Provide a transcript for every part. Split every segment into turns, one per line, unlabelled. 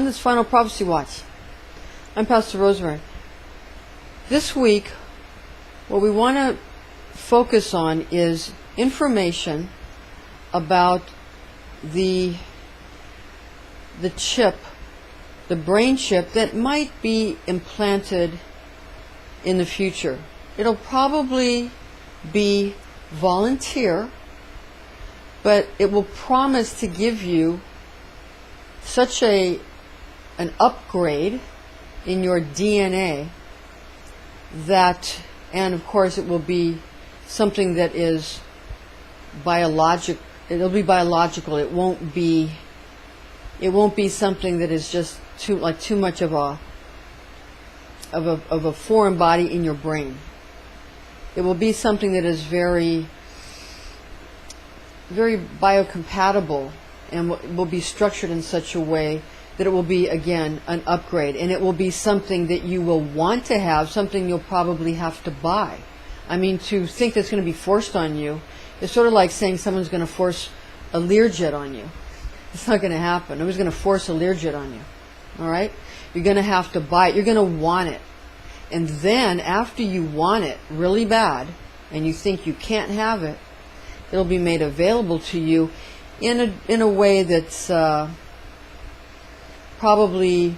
on this Final Prophecy Watch. I'm Pastor Rosemary. This week, what we want to focus on is information about the chip, the brain chip that might be implanted in the future. It'll probably be volunteer, but it will promise to give you such an upgrade in your DNA that, and of course it will be something that is biologic. It'll be biological. It won't be something that is just too much of a foreign body in your brain. It will be something that is very, very biocompatible and will be structured in such a way that it will be, again, an upgrade. And it will be something that you will want to have, something you'll probably have to buy. I mean, to think that's going to be forced on you is sort of like saying someone's going to force a Learjet on you. It's not going to happen. Nobody's going to force a Learjet on you. All right? You're going to have to buy it. You're going to want it. And then, after you want it really bad, and you think you can't have it, it'll be made available to you in a way that's probably,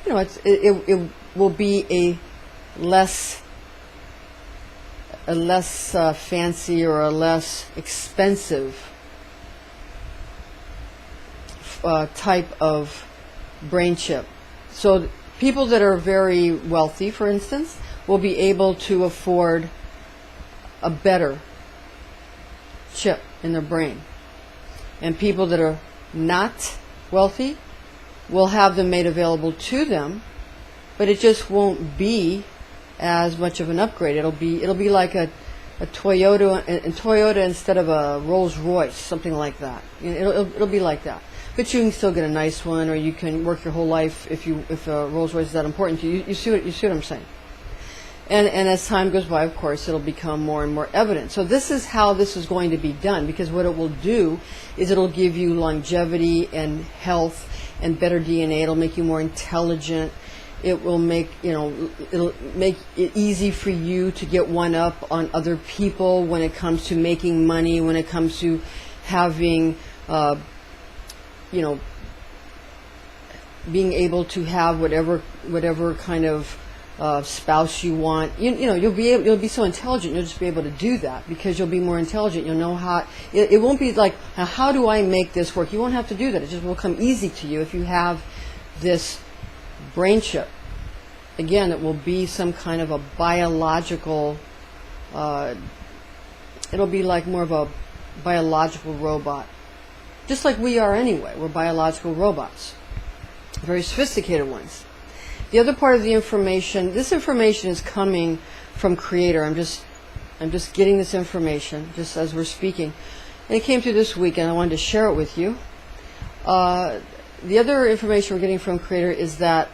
it will be a less fancy or a less expensive type of brain chip. So people that are very wealthy, for instance, will be able to afford a better chip in their brain. And people that are not wealthy will have them made available to them, but it just won't be as much of an upgrade. It'll be like a Toyota instead of a Rolls Royce, something like that. It'll be like that. But you can still get a nice one, or you can work your whole life if a Rolls Royce is that important to you. You see what I'm saying? And as time goes by, of course, it'll become more and more evident. So this is how this is going to be done, because what it will do is it'll give you longevity and health and better DNA. It'll make you more intelligent. It will make, it'll make it easy for you to get one up on other people when it comes to making money, when it comes to having, being able to have whatever kind of spouse you want. You'll be so intelligent. You'll just be able to do that because you'll be more intelligent. You'll know how. It won't be like, how do I make this work? You won't have to do that. It just will come easy to you if you have this brain chip. Again, it will be some kind of a biological. It'll be like more of a biological robot, just like we are anyway. We're biological robots, very sophisticated ones. The other part of the information, this information is coming from Creator. I'm just getting this information just as we're speaking, and it came through this week, and I wanted to share it with you. The other information we're getting from Creator is that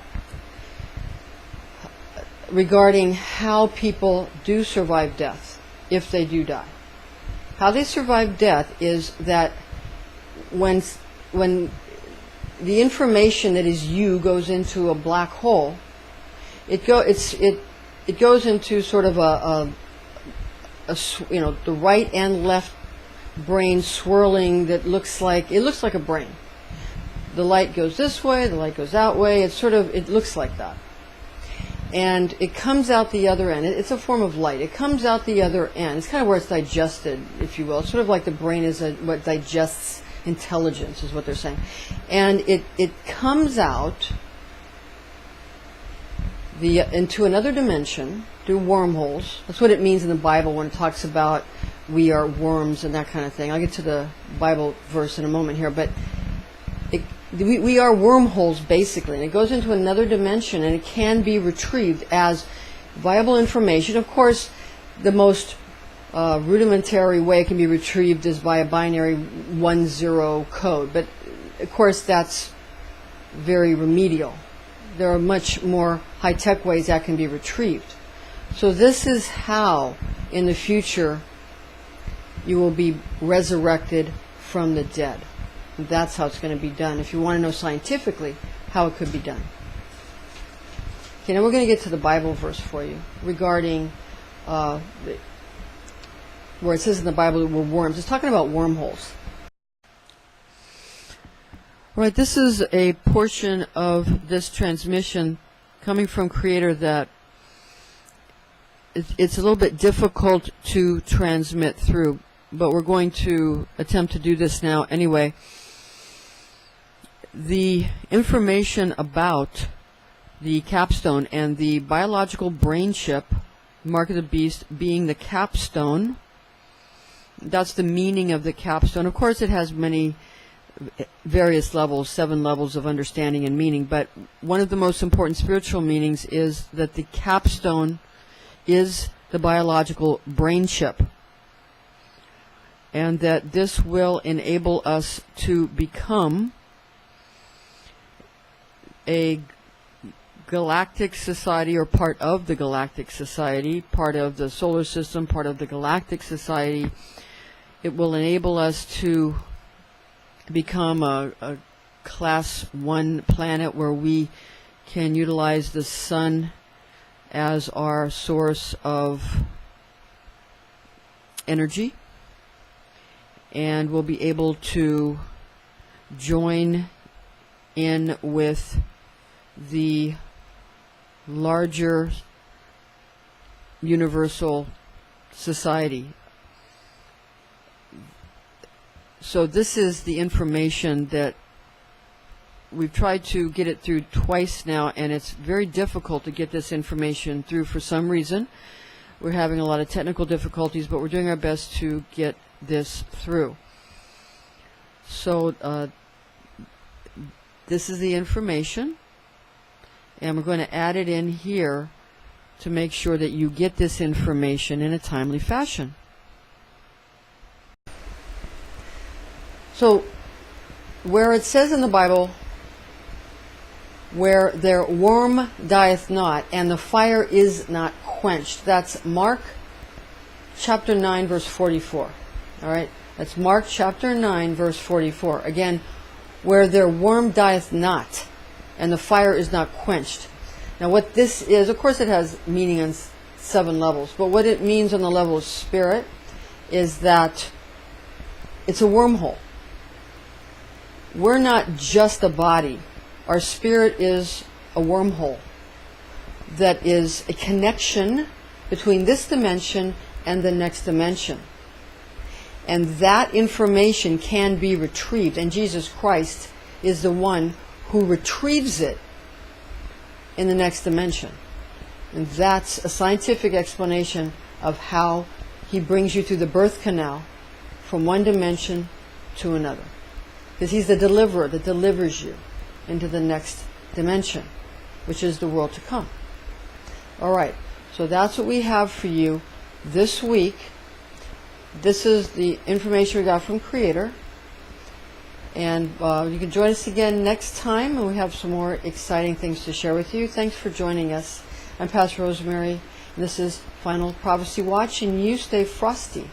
regarding how people do survive death, if they do die. How they survive death is that when the information that is you goes into a black hole, it goes into sort of the right and left brain swirling that looks like a brain. The light goes this way, the light goes that way. It looks like that, and it comes out the other end. It's a form of light. It comes out the other end. It's kind of where it's digested, if you will. It's sort of like the brain is what digests intelligence, is what they're saying. And it comes out into another dimension through wormholes. That's what it means in the Bible when it talks about we are worms and that kind of thing. I'll get to the Bible verse in a moment here, but we are wormholes basically, and it goes into another dimension, and it can be retrieved as viable information. Of course, the most rudimentary way it can be retrieved is by a binary 1-0 code, but of course that's very remedial. There are much more high-tech ways that can be retrieved. So this is how in the future you will be resurrected from the dead. That's how it's going to be done. If you want to know scientifically how it could be done. Okay, now we're going to get to the Bible verse for you regarding where it says in the Bible that we're worms. It's talking about wormholes. All right, this is a portion of this transmission coming from Creator that it's a little bit difficult to transmit through, but we're going to attempt to do this now anyway. The information about the capstone and the biological brain chip, mark of the beast, being the capstone, that's the meaning of the capstone. Of course, it has many various levels, 7 levels of understanding and meaning, but one of the most important spiritual meanings is that the capstone is the biological brain chip, and that this will enable us to become a galactic society, or part of the galactic society, part of the solar system, part of the galactic society. It will enable us to become a class 1 planet where we can utilize the sun as our source of energy, and we'll be able to join in with the larger universal society. So this is the information that we've tried to get it through twice now, and it's very difficult to get this information through for some reason. We're having a lot of technical difficulties, but we're doing our best to get this through. So this is the information, and we're going to add it in here to make sure that you get this information in a timely fashion. So where it says in the Bible, where their worm dieth not, and the fire is not quenched, that's Mark chapter 9, verse 44. All right, that's Mark chapter 9, verse 44. Again, where their worm dieth not, and the fire is not quenched. Now what this is, of course it has meaning on 7 levels, but what it means on the level of spirit is that it's a wormhole. We're not just a body. Our spirit is a wormhole that is a connection between this dimension and the next dimension. And that information can be retrieved, and Jesus Christ is the one who retrieves it in the next dimension. And that's a scientific explanation of how he brings you through the birth canal from one dimension to another. Because he's the deliverer that delivers you into the next dimension, which is the world to come. All right, so that's what we have for you this week. This is the information we got from Creator. And you can join us again next time, and we have some more exciting things to share with you. Thanks for joining us. I'm Pastor Rosemary, and this is Final Prophecy Watch, and you stay frosty.